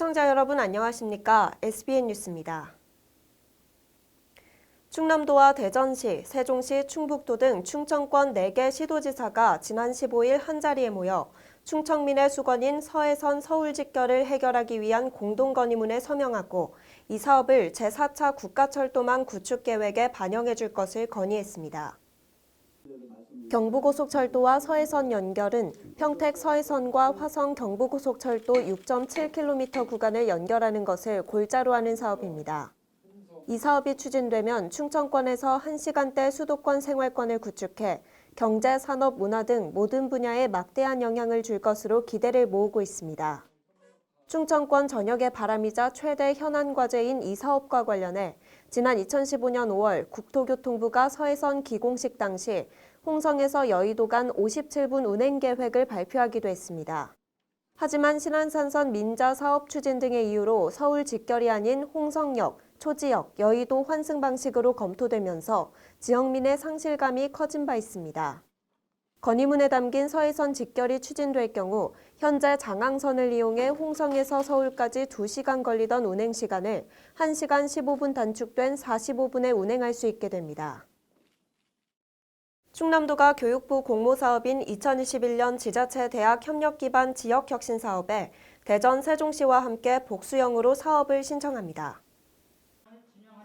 시청자 여러분 안녕하십니까? SBN 뉴스입니다. 충남도와 대전시, 세종시, 충북도 등 충청권 4개 시도지사가 지난 15일 한자리에 모여 충청민의 수건인 서해선 서울 직결을 해결하기 위한 공동건의문에 서명하고 이 사업을 제4차 국가철도망 구축 계획에 반영해 줄 것을 건의했습니다. 경부고속철도와 서해선 연결은 평택 서해선과 화성 경부고속철도 6.7km 구간을 연결하는 것을 골자로 하는 사업입니다. 이 사업이 추진되면 충청권에서 1시간대 수도권 생활권을 구축해 경제, 산업, 문화 등 모든 분야에 막대한 영향을 줄 것으로 기대를 모으고 있습니다. 충청권 전역의 바람이자 최대 현안 과제인 이 사업과 관련해 지난 2015년 5월 국토교통부가 서해선 기공식 당시 홍성에서 여의도 간 57분 운행 계획을 발표하기도 했습니다. 하지만 신안산선 민자 사업 추진 등의 이유로 서울 직결이 아닌 홍성역, 초지역, 여의도 환승 방식으로 검토되면서 지역민의 상실감이 커진 바 있습니다. 건의문에 담긴 서해선 직결이 추진될 경우 현재 장항선을 이용해 홍성에서 서울까지 2시간 걸리던 운행 시간을 1시간 15분 단축된 45분에 운행할 수 있게 됩니다. 충남도가 교육부 공모사업인 2021년 지자체 대학 협력 기반 지역혁신 사업에 대전 세종시와 함께 복수형으로 사업을 신청합니다.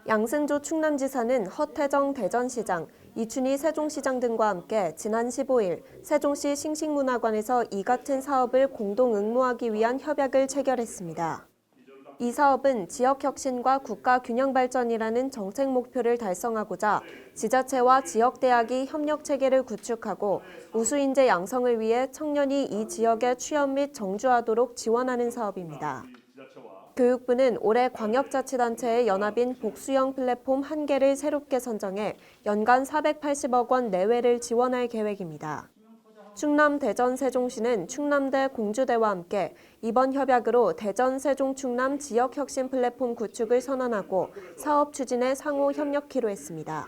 양승조 충남지사는 허태정 대전시장, 이춘희 세종시장 등과 함께 지난 15일 세종시 싱싱문화관에서 이 같은 사업을 공동 응모하기 위한 협약을 체결했습니다. 이 사업은 지역혁신과 국가균형발전이라는 정책 목표를 달성하고자 지자체와 지역대학이 협력체계를 구축하고 우수인재 양성을 위해 청년이 이 지역에 취업 및 정주하도록 지원하는 사업입니다. 교육부는 올해 광역자치단체의 연합인 복수형 플랫폼 1개를 새롭게 선정해 연간 480억 원 내외를 지원할 계획입니다. 충남, 대전, 세종시는 충남대 공주대와 함께 이번 협약으로 대전, 세종, 충남 지역혁신 플랫폼 구축을 선언하고 사업 추진에 상호 협력키로 했습니다.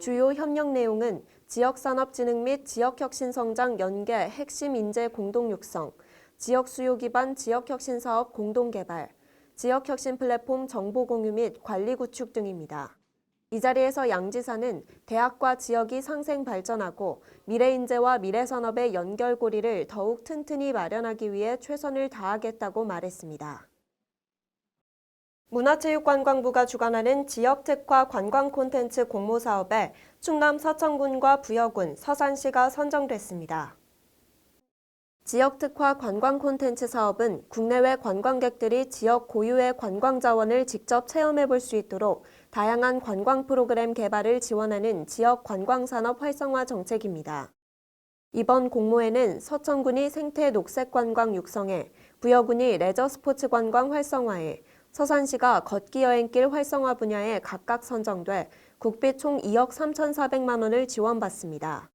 주요 협력 내용은 지역산업진흥 및 지역혁신 성장 연계 핵심 인재 공동 육성, 지역 수요 기반 지역혁신 사업 공동 개발, 지역혁신 플랫폼 정보 공유 및 관리 구축 등입니다. 이 자리에서 양 지사는 대학과 지역이 상생 발전하고 미래인재와 미래산업의 연결고리를 더욱 튼튼히 마련하기 위해 최선을 다하겠다고 말했습니다. 문화체육관광부가 주관하는 지역특화 관광 콘텐츠 공모사업에 충남 서천군과 부여군, 서산시가 선정됐습니다. 지역특화 관광 콘텐츠 사업은 국내외 관광객들이 지역 고유의 관광 자원을 직접 체험해 볼 수 있도록 다양한 관광 프로그램 개발을 지원하는 지역 관광산업 활성화 정책입니다. 이번 공모에는 서천군이 생태 녹색 관광 육성에, 부여군이 레저 스포츠 관광 활성화에, 서산시가 걷기 여행길 활성화 분야에 각각 선정돼 국비 총 2억 3,400만 원을 지원받습니다.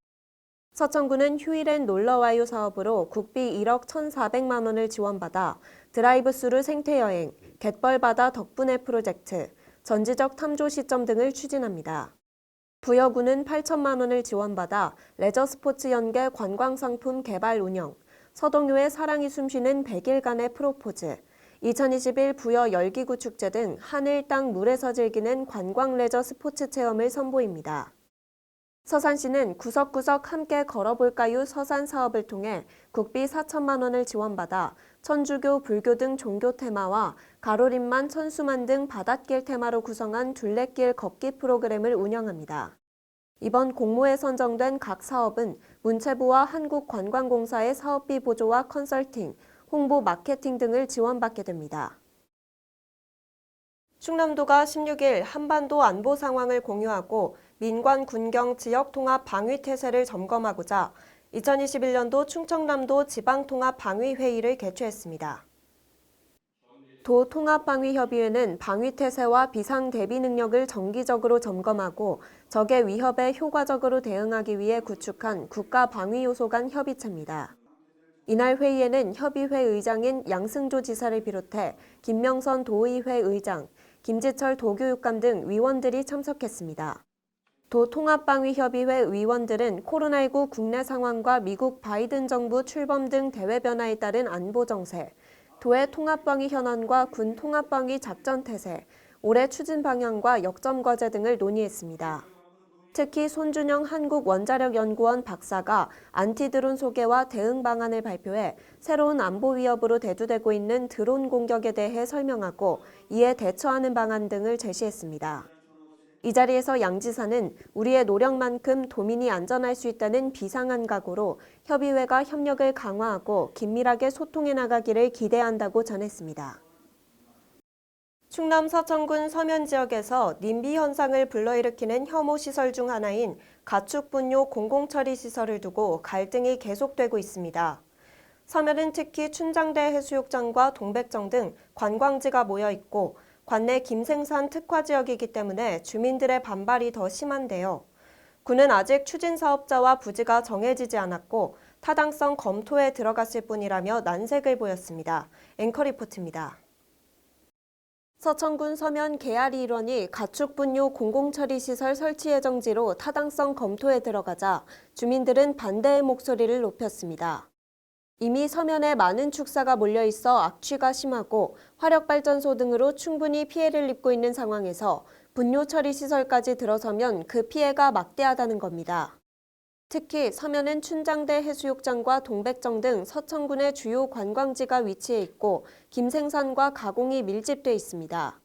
서천군은 휴일엔 놀러와요 사업으로 국비 1억 1,400만 원을 지원받아 드라이브스루 생태여행, 갯벌바다 덕분에 프로젝트, 전지적 탐조 시점 등을 추진합니다. 부여군은 8천만 원을 지원받아 레저 스포츠 연계 관광상품 개발 운영, 서동요의 사랑이 숨쉬는 100일간의 프로포즈, 2021 부여 열기구 축제 등 하늘, 땅, 물에서 즐기는 관광 레저 스포츠 체험을 선보입니다. 서산시는 구석구석 함께 걸어볼까요 서산 사업을 통해 국비 4천만 원을 지원받아 천주교, 불교 등 종교 테마와 가로림만, 천수만 등 바닷길 테마로 구성한 둘레길 걷기 프로그램을 운영합니다. 이번 공모에 선정된 각 사업은 문체부와 한국관광공사의 사업비 보조와 컨설팅, 홍보 마케팅 등을 지원받게 됩니다. 충남도가 16일 한반도 안보 상황을 공유하고 민관 군경 지역 통합 방위 태세를 점검하고자 2021년도 충청남도 지방통합 방위회의를 개최했습니다. 도 통합방위협의회는 방위태세와 비상대비 능력을 정기적으로 점검하고 적의 위협에 효과적으로 대응하기 위해 구축한 국가방위요소 간 협의체입니다. 이날 회의에는 협의회 의장인 양승조 지사를 비롯해 김명선 도의회 의장, 김지철 도교육감 등 위원들이 참석했습니다. 도통합방위협의회 위원들은 코로나19 국내 상황과 미국 바이든 정부 출범 등 대외 변화에 따른 안보 정세, 도의 통합방위 현안과 군 통합방위 작전 태세, 올해 추진 방향과 역점 과제 등을 논의했습니다. 특히 손준영 한국원자력연구원 박사가 안티드론 소개와 대응 방안을 발표해 새로운 안보 위협으로 대두되고 있는 드론 공격에 대해 설명하고 이에 대처하는 방안 등을 제시했습니다. 이 자리에서 양 지사는 우리의 노력만큼 도민이 안전할 수 있다는 비상한 각오로 협의회가 협력을 강화하고 긴밀하게 소통해 나가기를 기대한다고 전했습니다. 충남 서천군 서면 지역에서 님비 현상을 불러일으키는 혐오 시설 중 하나인 가축 분뇨 공공처리 시설을 두고 갈등이 계속되고 있습니다. 서면은 특히 춘장대 해수욕장과 동백정 등 관광지가 모여 있고 관내 김생산 특화 지역이기 때문에 주민들의 반발이 더 심한데요. 군은 아직 추진 사업자와 부지가 정해지지 않았고 타당성 검토에 들어갔을 뿐이라며 난색을 보였습니다. 앵커 리포트입니다. 서천군 서면 계아리 일원이 가축 분뇨 공공처리시설 설치 예정지로 타당성 검토에 들어가자 주민들은 반대의 목소리를 높였습니다. 이미 서면에 많은 축사가 몰려있어 악취가 심하고 화력발전소 등으로 충분히 피해를 입고 있는 상황에서 분뇨 처리 시설까지 들어서면 그 피해가 막대하다는 겁니다. 특히 서면은 춘장대 해수욕장과 동백정 등 서천군의 주요 관광지가 위치해 있고 김생산과 가공이 밀집돼 있습니다.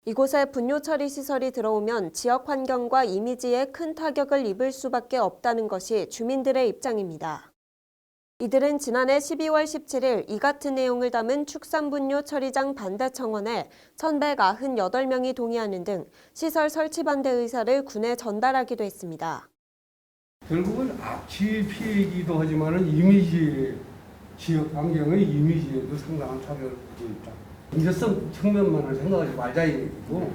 이곳에 분뇨 처리 시설이 들어오면 지역 환경과 이미지에 큰 타격을 입을 수밖에 없다는 것이 주민들의 입장입니다. 이들은 지난해 12월 17일 이 같은 내용을 담은 축산분뇨 처리장 반대 청원에 1,198명이 동의하는 등 시설 설치 반대 의사를 군에 전달하기도 했습니다. 결국은 악취 피해이기도 하지만 이미지, 지역 환경의 이미지에도 상당한 타격을 주고 있다. 경제성 측면만을 생각하지 말자 이거고.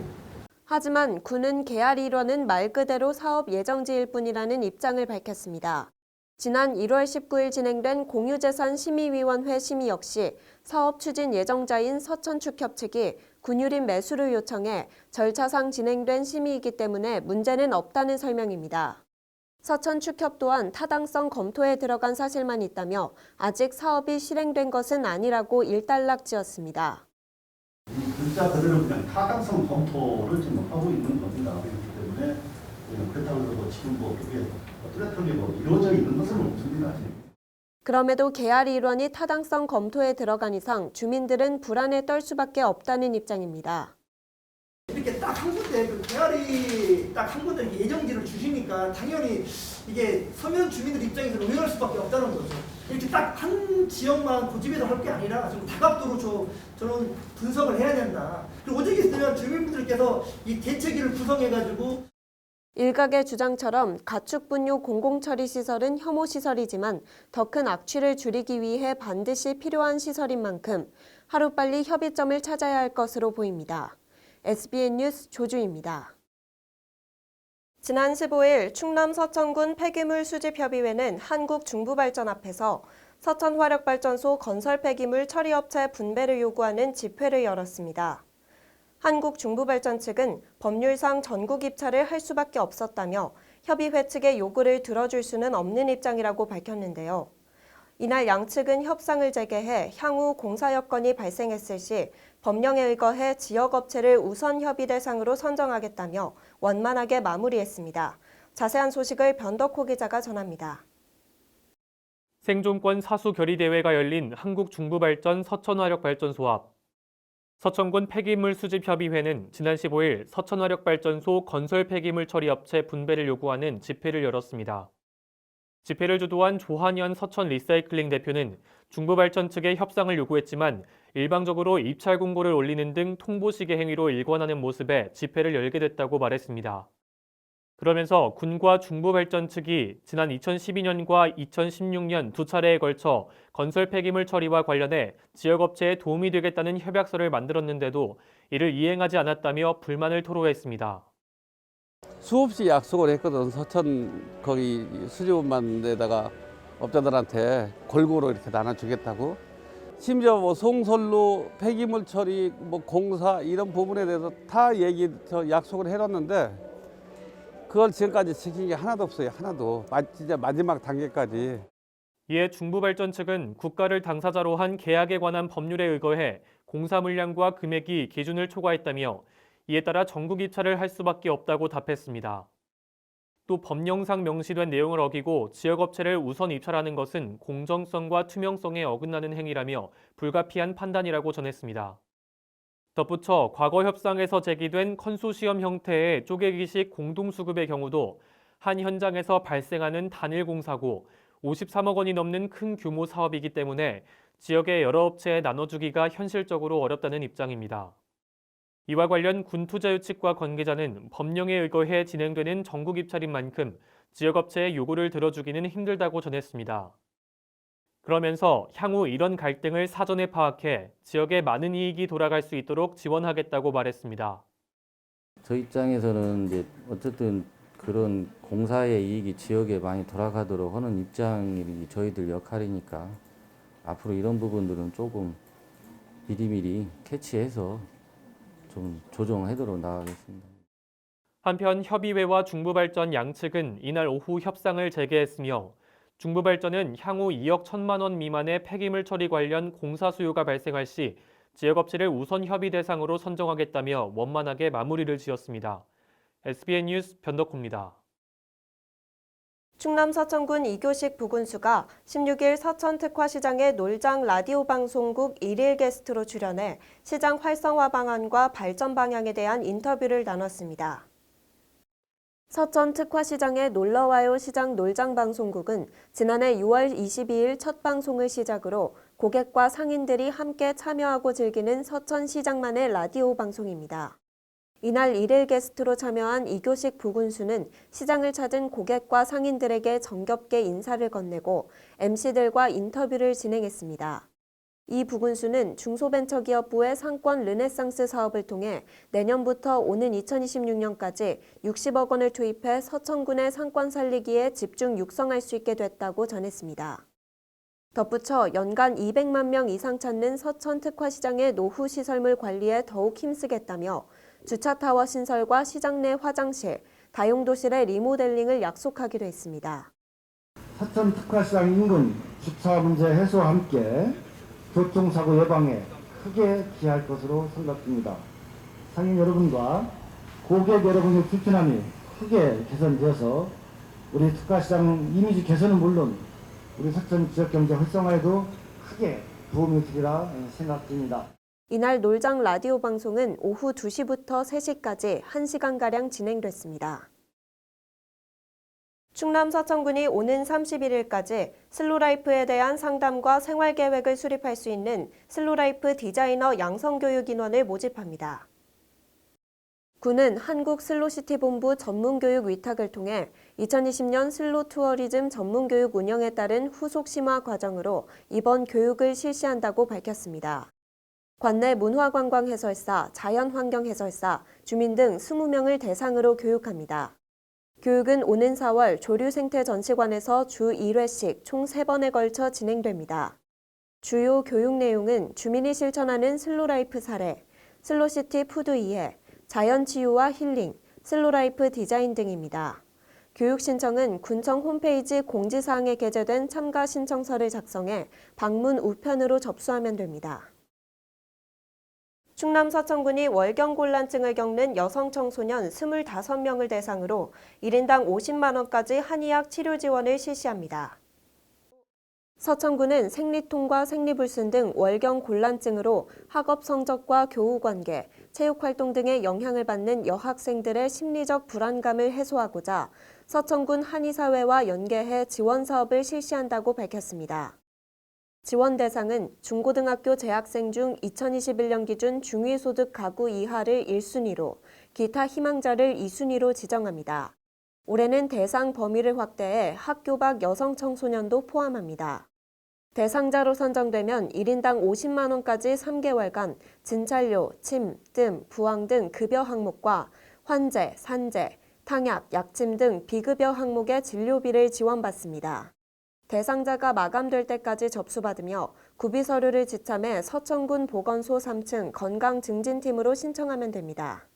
하지만 군은 계아리 일원은 말 그대로 사업 예정지일 뿐이라는 입장을 밝혔습니다. 지난 1월 19일 진행된 공유재산 심의위원회 심의 역시 사업 추진 예정자인 서천축협 측이 군유림 매수를 요청해 절차상 진행된 심의이기 때문에 문제는 없다는 설명입니다. 서천축협 또한 타당성 검토에 들어간 사실만 있다며 아직 사업이 실행된 것은 아니라고 일단락지었습니다. 이 글자 그대로 그냥 타당성 검토를 지금 하고 있는 겁니다. 그렇기 때문에 그렇다고 해서 지금 그게 뚜렷하게 이루어져 있는 것은 없습니다. 그럼에도 계아리 일원이 타당성 검토에 들어간 이상 주민들은 불안에 떨 수밖에 없다는 입장입니다. 이렇게 딱 한 군데 계아리 딱 한 군데 예정지를 주시니까 당연히 이게 서면 주민들 입장에서는 의아할 수밖에 없다는 거죠. 이렇게 딱 한 지역만 고집해서 할 게 아니라 좀 다각도로 저는 분석을 해야 된다. 그리고 오직 있으면 주민분들께서 이 대책위를 구성해가지고 일각의 주장처럼 가축 분뇨 공공처리 시설은 혐오 시설이지만 더 큰 악취를 줄이기 위해 반드시 필요한 시설인 만큼 하루빨리 협의점을 찾아야 할 것으로 보입니다. SBN 뉴스 조주입니다. 지난 15일 충남 서천군 폐기물 수집협의회는 한국중부발전 앞에서 서천화력발전소 건설 폐기물 처리업체 분배를 요구하는 집회를 열었습니다. 한국중부발전 측은 법률상 전국 입찰을 할 수밖에 없었다며 협의회 측의 요구를 들어줄 수는 없는 입장이라고 밝혔는데요. 이날 양측은 협상을 재개해 향후 공사 여건이 발생했을 시 법령에 의거해 지역업체를 우선 협의 대상으로 선정하겠다며 원만하게 마무리했습니다. 자세한 소식을 변덕호 기자가 전합니다. 생존권 사수 결의 대회가 열린 한국중부발전 서천화력발전소 앞. 서천군 폐기물 수집협의회는 지난 15일 서천화력발전소 건설 폐기물 처리업체 분배를 요구하는 집회를 열었습니다. 집회를 주도한 조한현 서천 리사이클링 대표는 중부발전 측에 협상을 요구했지만 일방적으로 입찰 공고를 올리는 등 통보식의 행위로 일관하는 모습에 집회를 열게 됐다고 말했습니다. 그러면서 군과 중부발전 측이 지난 2012년과 2016년 두 차례에 걸쳐 건설 폐기물 처리와 관련해 지역업체에 도움이 되겠다는 협약서를 만들었는데도 이를 이행하지 않았다며 불만을 토로했습니다. 수없이 약속을 했거든. 서천 거기 수집업만 데다가 업자들한테 골고루 이렇게 나눠주겠다고. 심지어 송솔로 폐기물 처리 공사 이런 부분에 대해서 다 약속을 해놨는데 그걸 지금까지 지킨 게 하나도 없어요. 하나도. 진짜 마지막 단계까지. 이에 중부발전 측은 국가를 당사자로 한 계약에 관한 법률에 의거해 공사 물량과 금액이 기준을 초과했다며 이에 따라 정국 입찰을 할 수밖에 없다고 답했습니다. 또 법령상 명시된 내용을 어기고 지역업체를 우선 입찰하는 것은 공정성과 투명성에 어긋나는 행위라며 불가피한 판단이라고 전했습니다. 덧붙여 과거 협상에서 제기된 컨소시엄 형태의 쪼개기식 공동수급의 경우도 한 현장에서 발생하는 단일 공사고 53억 원이 넘는 큰 규모 사업이기 때문에 지역의 여러 업체에 나눠주기가 현실적으로 어렵다는 입장입니다. 이와 관련 군투자유 측과 관계자는 법령에 의거해 진행되는 전국 입찰인 만큼 지역업체의 요구를 들어주기는 힘들다고 전했습니다. 그러면서 향후 이런 갈등을 사전에 파악해 지역에 많은 이익이 돌아갈 수 있도록 지원하겠다고 말했습니다. 저희 입장에서는 이제 어쨌든 그런 공사의 이익이 지역에 많이 돌아가도록 하는 입장이 저희들 역할이니까 앞으로 이런 부분들은 조금 미리미리 캐치해서 좀 조정하도록 나가겠습니다. 한편 협의회와 중부발전 양측은 이날 오후 협상을 재개했으며 중부발전은 향후 2억 1천만 원 미만의 폐기물 처리 관련 공사 수요가 발생할 시 지역업체를 우선 협의 대상으로 선정하겠다며 원만하게 마무리를 지었습니다. SBN 뉴스 변덕호입니다. 충남 서천군 이교식 부군수가 16일 서천특화시장의 놀장 라디오 방송국 1일 게스트로 출연해 시장 활성화 방안과 발전 방향에 대한 인터뷰를 나눴습니다. 서천특화시장의 놀러와요 시장 놀장 방송국은 지난해 6월 22일 첫 방송을 시작으로 고객과 상인들이 함께 참여하고 즐기는 서천시장만의 라디오 방송입니다. 이날 1일 게스트로 참여한 이교식 부군수는 시장을 찾은 고객과 상인들에게 정겹게 인사를 건네고 MC들과 인터뷰를 진행했습니다. 이 부군수는 중소벤처기업부의 상권 르네상스 사업을 통해 내년부터 오는 2026년까지 60억 원을 투입해 서천군의 상권 살리기에 집중 육성할 수 있게 됐다고 전했습니다. 덧붙여 연간 200만 명 이상 찾는 서천 특화시장의 노후 시설물 관리에 더욱 힘쓰겠다며 주차타워 신설과 시장 내 화장실, 다용도실의 리모델링을 약속하기로 했습니다. 서천 특화시장 인근 주차 문제 해소와 함께 교통사고 예방에 크게 기여할 것으로 생각됩니다. 상인 여러분과 고객 여러분의 불편함이 크게 개선되어서 우리 특화시장 이미지 개선은 물론 우리 서천 지역경제 활성화에도 크게 도움이 되리라 생각됩니다. 이날 놀장 라디오 방송은 오후 2시부터 3시까지 1시간가량 진행됐습니다. 충남 서천군이 오는 31일까지 슬로라이프에 대한 상담과 생활계획을 수립할 수 있는 슬로라이프 디자이너 양성교육인원을 모집합니다. 군은 한국슬로시티본부 전문교육 위탁을 통해 2020년 슬로투어리즘 전문교육 운영에 따른 후속 심화 과정으로 이번 교육을 실시한다고 밝혔습니다. 관내 문화관광해설사, 자연환경해설사, 주민 등 20명을 대상으로 교육합니다. 교육은 오는 4월 조류생태전시관에서 주 1회씩 총 3번에 걸쳐 진행됩니다. 주요 교육 내용은 주민이 실천하는 슬로라이프 사례, 슬로시티 푸드 이해, 자연치유와 힐링, 슬로라이프 디자인 등입니다. 교육 신청은 군청 홈페이지 공지사항에 게재된 참가 신청서를 작성해 방문 우편으로 접수하면 됩니다. 충남 서천군이 월경곤란증을 겪는 여성 청소년 25명을 대상으로 1인당 50만 원까지 한의학 치료 지원을 실시합니다. 서천군은 생리통과 생리불순 등 월경곤란증으로 학업 성적과 교우관계, 체육활동 등의 영향을 받는 여학생들의 심리적 불안감을 해소하고자 서천군 한의사회와 연계해 지원 사업을 실시한다고 밝혔습니다. 지원 대상은 중고등학교 재학생 중 2021년 기준 중위소득 가구 이하를 1순위로, 기타 희망자를 2순위로 지정합니다. 올해는 대상 범위를 확대해 학교 밖 여성 청소년도 포함합니다. 대상자로 선정되면 1인당 50만 원까지 3개월간 진찰료, 침, 뜸, 부항 등 급여 항목과 환제, 산재, 탕약, 약침 등 비급여 항목의 진료비를 지원받습니다. 대상자가 마감될 때까지 접수받으며 구비 서류를 지참해 서천군 보건소 3층 건강증진팀으로 신청하면 됩니다.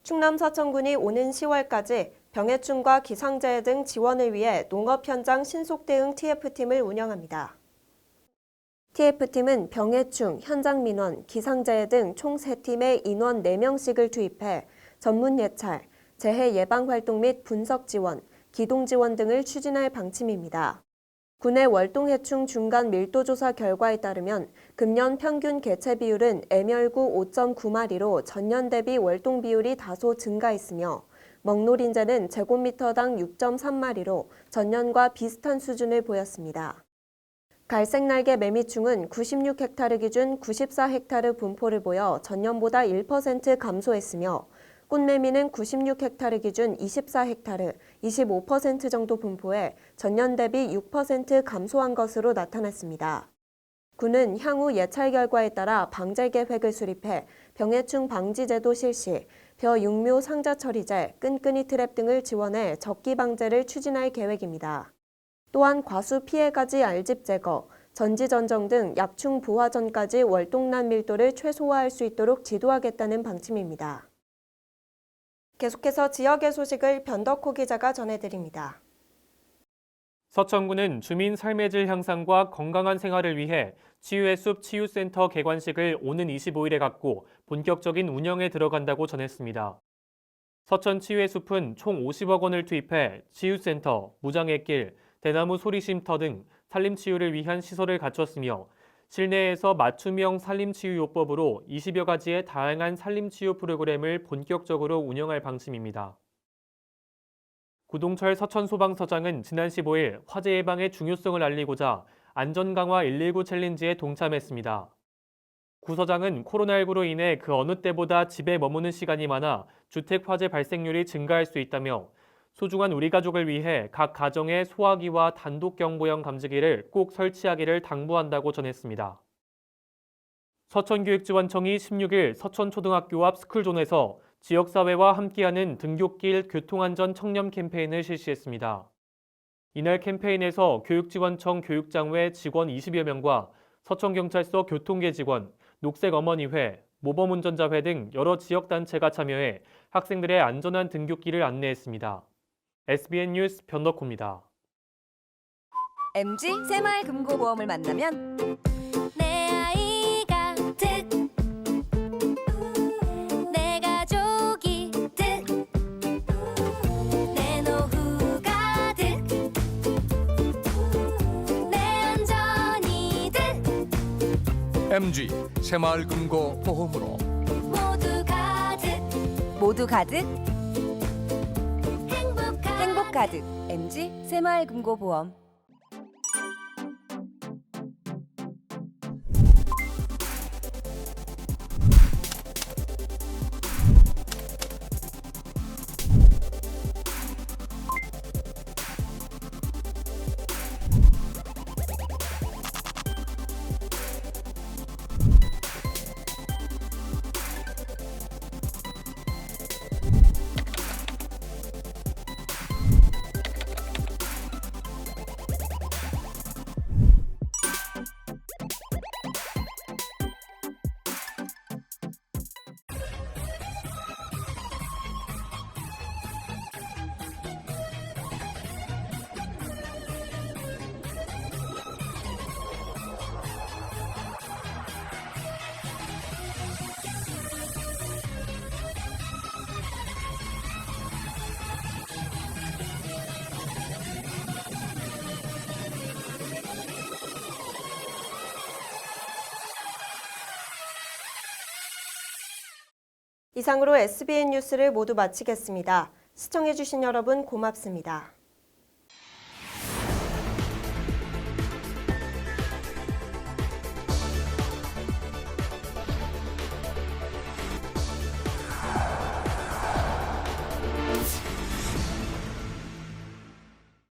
충남 서천군이 오는 10월까지 병해충과 기상재해 등 지원을 위해 농업 현장 신속 대응 TF팀을 운영합니다. TF팀은 병해충, 현장 민원, 기상재해 등 총 3팀의 인원 4명씩을 투입해 전문 예찰, 재해 예방 활동 및 분석 지원, 기동 지원 등을 추진할 방침입니다. 군의 월동해충 중간 밀도 조사 결과에 따르면 금년 평균 개체 비율은 애멸구 5.9마리로 전년 대비 월동 비율이 다소 증가했으며 먹노린재는 제곱미터당 6.3마리로 전년과 비슷한 수준을 보였습니다. 갈색날개 매미충은 96헥타르 기준 94헥타르 분포를 보여 전년보다 1% 감소했으며 꽃매미는 96헥타르 기준 24헥타르, 25% 정도 분포해 전년 대비 6% 감소한 것으로 나타났습니다. 군은 향후 예찰 결과에 따라 방제 계획을 수립해 병해충 방지 제도 실시, 벼 육묘 상자 처리제, 끈끈이 트랩 등을 지원해 적기 방제를 추진할 계획입니다. 또한 과수 피해가지 알집 제거, 전지전정 등 약충 부화 전까지 월동난 밀도를 최소화할 수 있도록 지도하겠다는 방침입니다. 계속해서 지역의 소식을 변덕호 기자가 전해드립니다. 서천군은 주민 삶의 질 향상과 건강한 생활을 위해 치유의 숲 치유센터 개관식을 오는 25일에 갖고 본격적인 운영에 들어간다고 전했습니다. 서천 치유의 숲은 총 50억 원을 투입해 치유센터, 무장의 길, 대나무 소리쉼터 등 산림치유를 위한 시설을 갖췄으며 실내에서 맞춤형 산림치유요법으로 20여 가지의 다양한 산림치유 프로그램을 본격적으로 운영할 방침입니다. 구동철 서천소방서장은 지난 15일 화재 예방의 중요성을 알리고자 안전강화 119 챌린지에 동참했습니다. 구 서장은 코로나19로 인해 그 어느 때보다 집에 머무는 시간이 많아 주택 화재 발생률이 증가할 수 있다며 소중한 우리 가족을 위해 각 가정에 소화기와 단독 경보형 감지기를 꼭 설치하기를 당부한다고 전했습니다. 서천교육지원청이 16일 서천초등학교 앞 스쿨존에서 지역사회와 함께하는 등굣길 교통안전 청렴 캠페인을 실시했습니다. 이날 캠페인에서 교육지원청 교육장 외 직원 20여 명과 서천경찰서 교통계 직원, 녹색어머니회, 모범운전자회 등 여러 지역단체가 참여해 학생들의 안전한 등굣길을 안내했습니다. SBN 뉴스 변덕호입니다. MG 새마을금고보험을 만나면 내 아이가 득, 내 가족이 득, 내 노후가 득, 내 안전이 득. MG 새마을금고보험으로 모두 가득 행복 가득. MG 새마을금고보험. 이상으로 SBN 뉴스를 모두 마치겠습니다. 시청해주신 여러분 고맙습니다.